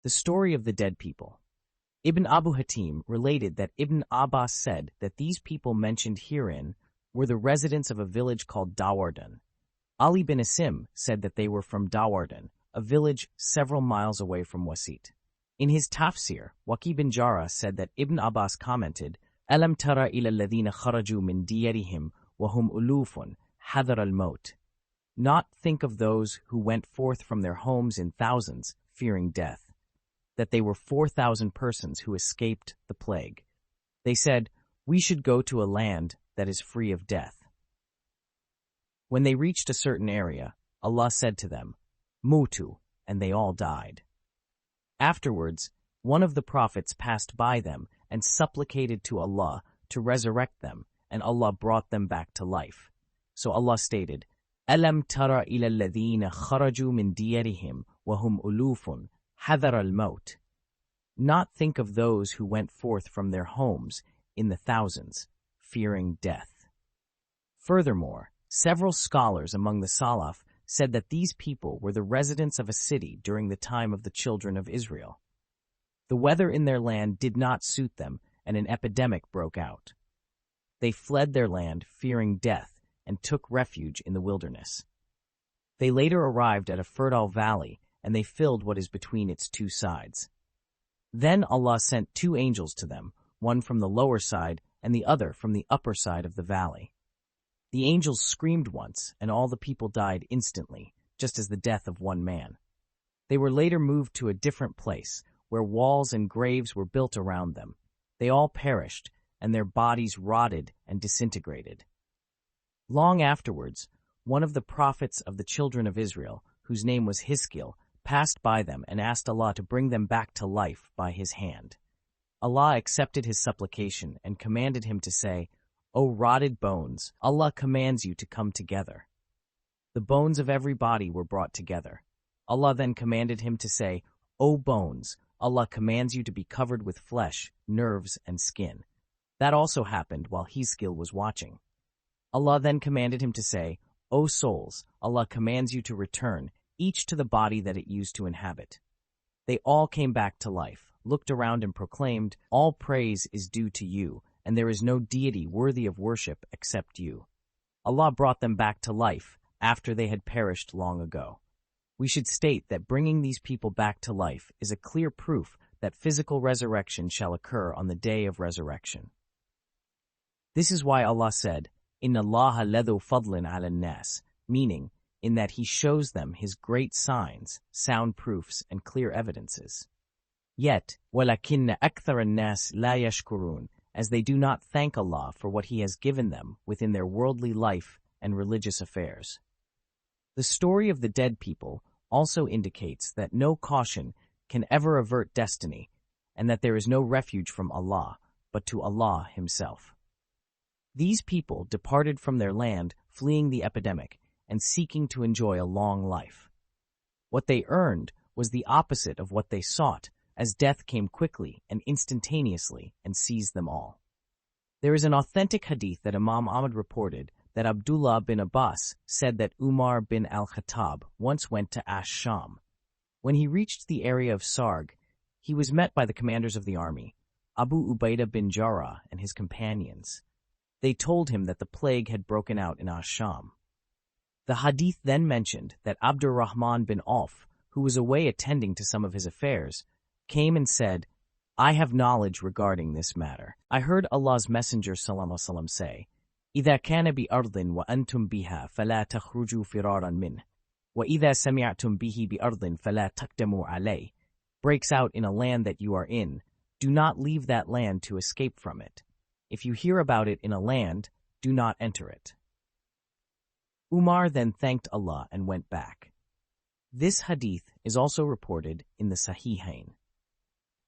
The story of the dead people. Ibn Abu Hatim related that Ibn Abbas said that these people mentioned herein were the residents of a village called Dawardan. Ali bin Asim said that they were from Dawardan, a village several miles away from Wasit. In his Tafsir, Waqi bin Jarrah said that Ibn Abbas commented, Alam tara ila alladhina kharaju min diyarihim wa hum ulufun hadar al-maut. Not think of those who went forth from their homes in thousands, fearing death, that they were 4,000 persons who escaped the plague. They said, we should go to a land that is free of death. When they reached a certain area, Allah said to them, Mutu, and they all died. Afterwards, one of the prophets passed by them and supplicated to Allah to resurrect them, and Allah brought them back to life. So Allah stated, Alam tara ila alladhina kharaju min diyarihim wa hum ulufun hadar al-maut. Not think of those who went forth from their homes in the thousands, fearing death. Furthermore, several scholars among the Salaf said that these people were the residents of a city during the time of the children of Israel. The weather in their land did not suit them, and an epidemic broke out. They fled their land, fearing death, and took refuge in the wilderness. They later arrived at a fertile valley, and they filled what is between its two sides. Then Allah sent 2 angels to them, one from the lower side and the other from the upper side of the valley. The angels screamed once, and all the people died instantly, just as the death of one man. They were later moved to a different place, where walls and graves were built around them. They all perished, and their bodies rotted and disintegrated. Long afterwards, one of the prophets of the children of Israel, whose name was Hiskil, passed by them and asked Allah to bring them back to life by his hand. Allah accepted his supplication and commanded him to say, O rotted bones, Allah commands you to come together. The bones of every body were brought together. Allah then commanded him to say, O bones, Allah commands you to be covered with flesh, nerves, and skin. That also happened while Hiskil was watching. Allah then commanded him to say, O souls, Allah commands you to return, each to the body that it used to inhabit. They all came back to life, looked around and proclaimed, All praise is due to you, and there is no deity worthy of worship except you. Allah brought them back to life after they had perished long ago. We should state that bringing these people back to life is a clear proof that physical resurrection shall occur on the day of resurrection. This is why Allah said, Inna Allaha ladhu fadlin ala nas, meaning, in that he shows them his great signs, sound proofs, and clear evidences. Yet, وَلَكِنَّ أَكْثَرَ النَّاسِ لَا يَشْكُرُونَ, as they do not thank Allah for what he has given them within their worldly life and religious affairs. The story of the dead people also indicates that no caution can ever avert destiny, and that there is no refuge from Allah, but to Allah himself. These people departed from their land, fleeing the epidemic, and seeking to enjoy a long life. What they earned was the opposite of what they sought, as death came quickly and instantaneously and seized them all. There is an authentic hadith that Imam Ahmad reported that Abdullah bin Abbas said that Umar bin al-Khattab once went to Ash-Sham. When he reached the area of Sarg, he was met by the commanders of the army, Abu Ubaidah bin Jarrah and his companions. They told him that the plague had broken out in Ash-Sham. The hadith then mentioned that Abdurrahman bin Auf, who was away attending to some of his affairs, came and said, I have knowledge regarding this matter. I heard Allah's Messenger ﷺ say, إِذَا كَانَ بِأَرْضٍ وَأَنْتُمْ بِهَا فَلَا تَخْرُجُوا فِرَارًا مِنْهِ وَإِذَا سَمِعْتُمْ بِهِ بِأَرْضٍ فَلَا تَقْدَمُوا عَلَيْهِ. Breaks out in a land that you are in, do not leave that land to escape from it. If you hear about it in a land, do not enter it. Umar then thanked Allah and went back. This hadith is also reported in the Sahihain.